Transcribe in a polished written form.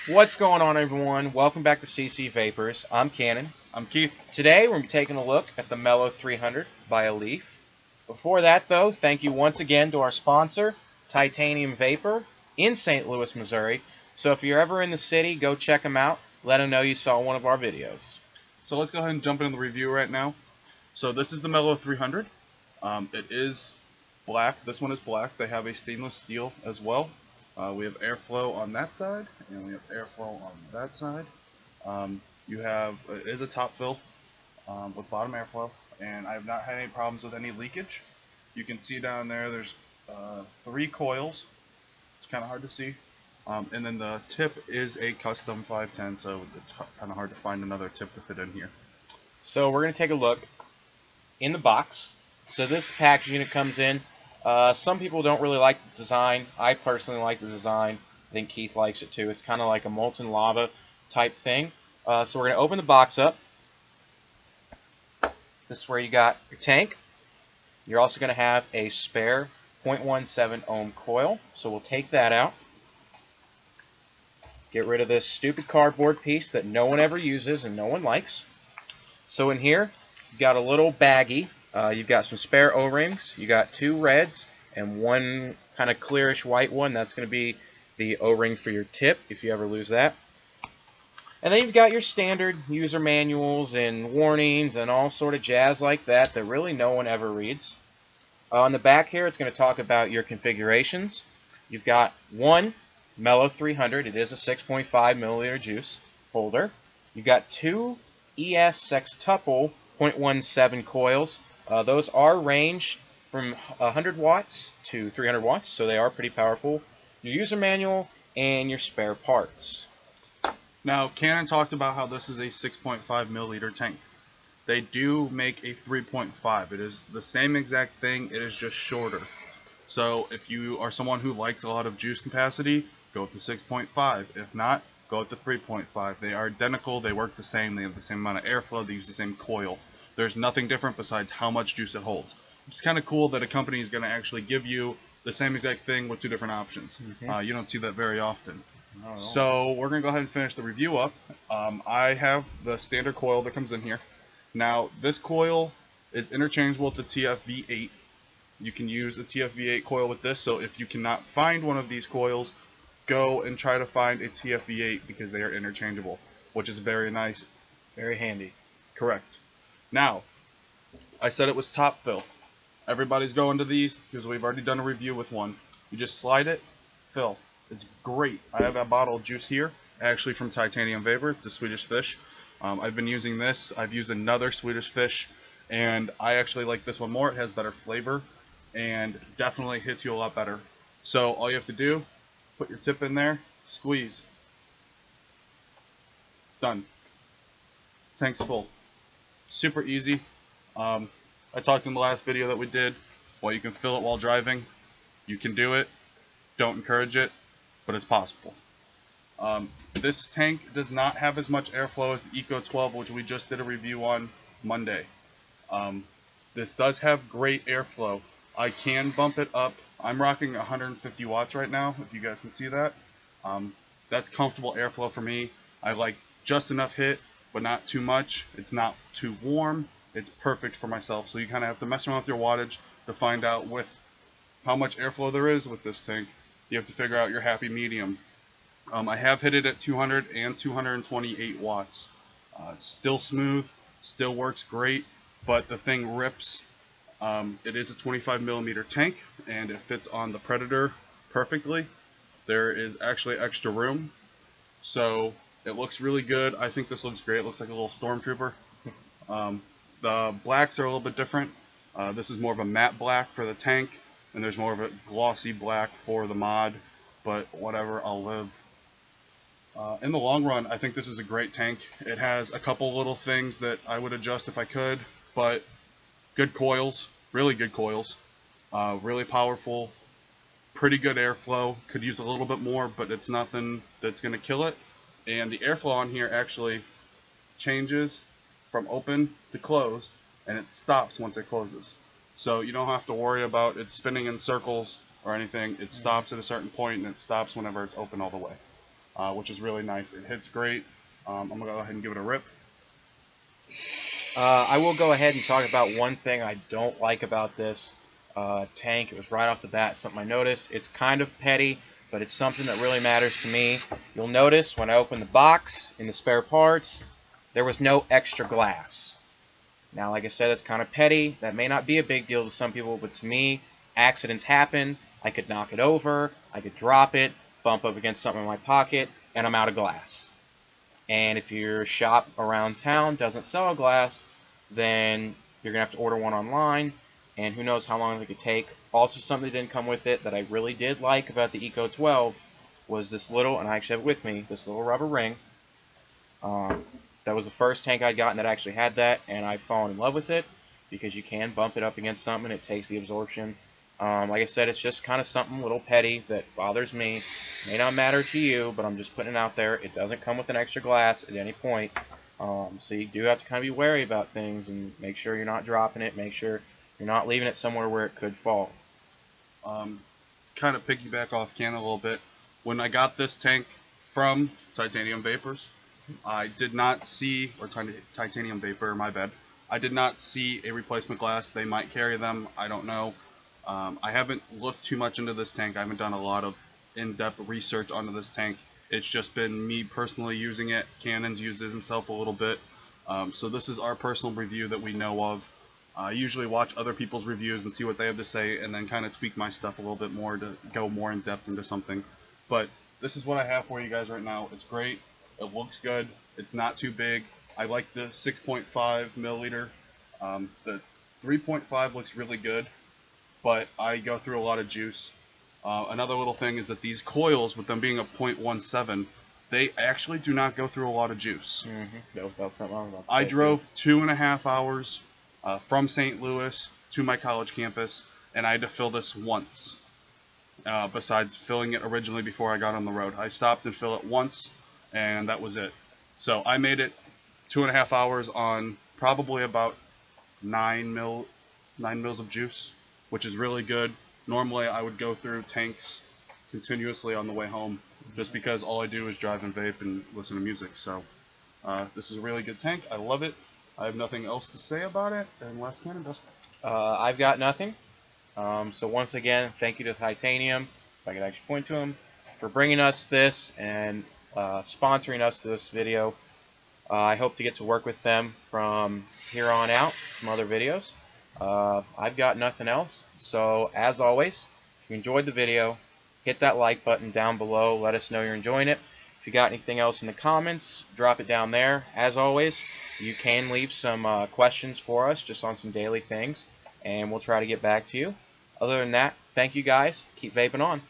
What's going on, everyone? Welcome back to CCVapors. I'm Cannon. I'm Keith. Today we're going to be taking a look at the Melo 300 by Eleaf. Before that, though, thank you once again to our sponsor, Titanium Vapor, in St. Louis, Missouri. So if you're ever in the city, go check them out. Let them know you saw one of our videos. So let's go ahead and jump into the review right now. So this is the Melo 300. It is black. This one is black. They have a stainless steel as well. We have airflow on that side, and we have airflow on that side. It is a top fill with bottom airflow, and I have not had any problems with any leakage. You can see down there, there's 3 coils. It's kind of hard to see. And then the tip is a custom 510, so it's kind of hard to find another tip to fit in here. So we're going to take a look in the box. So this package unit comes in. Some people don't really like the design. I personally like the design. I think Keith likes it too. It's kind of like a molten lava type thing. So we're going to open the box up. This is where you got your tank. You're also going to have a spare 0.17 ohm coil. So we'll take that out. Get rid of this stupid cardboard piece that no one ever uses and no one likes. So in here, you've got a little baggie. You've got some spare O-rings. You got 2 reds and 1 kind of clearish white one. That's going to be the O-ring for your tip if you ever lose that. And then you've got your standard user manuals and warnings and all sort of jazz like that really no one ever reads. On the back here, it's going to talk about your configurations. You've got 1 Melo 300. It is a 6.5 milliliter juice holder. You've got 2 ES sextuple 0.17 coils. Those are ranged from 100 watts to 300 watts, so they are pretty powerful. Your user manual and your spare parts. Now, Canon talked about how this is a 6.5 milliliter tank. They do make a 3.5. It is the same exact thing, it is just shorter. So if you are someone who likes a lot of juice capacity, go with the 6.5. If not, go with the 3.5. They are identical, they work the same, they have the same amount of airflow, they use the same coil. There's nothing different besides how much juice it holds. It's kind of cool that a company is going to actually give you the same exact thing with 2 different options. You don't see that very often. So we're going to go ahead and finish the review up. I have the standard coil that comes in here. Now this coil is interchangeable with the TFV8. You can use a TFV8 coil with this, so if you cannot find one of these coils, go and try to find a TFV8 because they are interchangeable, which is very nice. Very handy. Correct. Now, I said it was top fill. Everybody's going to these because we've already done a review with one. You just slide it, fill. It's great. I have a bottle of juice here, actually from Titanium Vapor. It's a Swedish fish. I've been using this. I've used another Swedish fish, and I actually like this one more. It has better flavor and definitely hits you a lot better. So all you have to do, put your tip in there, squeeze. Done. Tank's full. Super easy. I talked in the last video that we did, well, you can fill it while driving. You can do it. Don't encourage it, but it's possible. This tank does not have as much airflow as the Eco 12, which we just did a review on Monday. This does have great airflow. I can bump it up. I'm rocking 150 watts right now, if you guys can see that. That's comfortable airflow for me. I like just enough hit, but not too much. It's not too warm. It's perfect for myself. So you kind of have to mess around with your wattage to find out with how much airflow there is with this tank. You have to figure out your happy medium. I have hit it at 200 and 228 watts. It's still smooth, still works great, but the thing rips. It is a 25 millimeter tank, and it fits on the Predator perfectly. There is actually extra room, so it looks really good. I think this looks great. It looks like a little stormtrooper. The blacks are a little bit different. This is more of a matte black for the tank, and there's more of a glossy black for the mod, but whatever, I'll live. In the long run, I think this is a great tank. It has a couple little things that I would adjust if I could, but good coils, really good coils, really powerful, pretty good airflow. Could use a little bit more, but it's nothing that's going to kill it. And the airflow on here actually changes from open to closed, and it stops once it closes. So you don't have to worry about it spinning in circles or anything. It stops at a certain point, and it stops whenever it's open all the way. which is really nice. It hits great. I'm going to go ahead and give it a rip. I will go ahead and talk about one thing I don't like about this tank. It was right off the bat something I noticed. It's kind of petty, but it's something that really matters to me. You'll notice when I open the box in the spare parts, there was no extra glass. Now, like I said, it's kind of petty. That may not be a big deal to some people, but to me, accidents happen. I could knock it over, I could drop it, bump up against something in my pocket, and I'm out of glass. And if your shop around town doesn't sell a glass, then you're going to have to order one online, and who knows how long it could take. Also, something that didn't come with it that I really did like about the Eco 12 was this little, and I actually have it with me, this little rubber ring. That was the first tank I'd gotten that actually had that, and I've fallen in love with it because you can bump it up against something and it takes the absorption. Like I said, it's just kind of something a little petty that bothers me. May not matter to you, but I'm just putting it out there. It doesn't come with an extra glass at any point. So you do have to kind of be wary about things and make sure you're not dropping it. Make sure you're not leaving it somewhere where it could fall. Kind of piggyback off Ken a little bit. When I got this tank from CCVapors, I did not see, or Titanium Vapor, my bad. I did not see a replacement glass. They might carry them. I don't know. I haven't looked too much into this tank. I haven't done a lot of in-depth research onto this tank. It's just been me personally using it. Cannon's used it himself a little bit. So this is our personal review that we know of. I usually watch other people's reviews and see what they have to say, and then kind of tweak my stuff a little bit more to go more in depth into something. But this is what I have for you guys right now. It's great. It looks good. It's not too big. I like the 6.5 milliliter. The 3.5 looks really good, but I go through a lot of juice. Another little thing is that these coils, with them being a 0.17, they actually do not go through a lot of juice. That's something I'm about to I say, drove too. 2.5 hours from St. Louis to my college campus, and I had to fill this once. Besides filling it originally before I got on the road, I stopped and filled it once, and that was it. So I made it 2.5 hours on probably about 9 mils of juice, which is really good. Normally I would go through tanks continuously on the way home, just because all I do is drive and vape and listen to music. So this is a really good tank. I love it. I have nothing else to say about it, unless Cannon does. I've got nothing. So once again, thank you to Titanium, if I could actually point to him, for bringing us this and sponsoring us to this video. I hope to get to work with them from here on out, some other videos. I've got nothing else. So as always, if you enjoyed the video, hit that like button down below. Let us know you're enjoying it. If you got anything else in the comments, drop it down there. As always, you can leave some questions for us just on some daily things, and we'll try to get back to you. Other than that, thank you guys. Keep vaping on.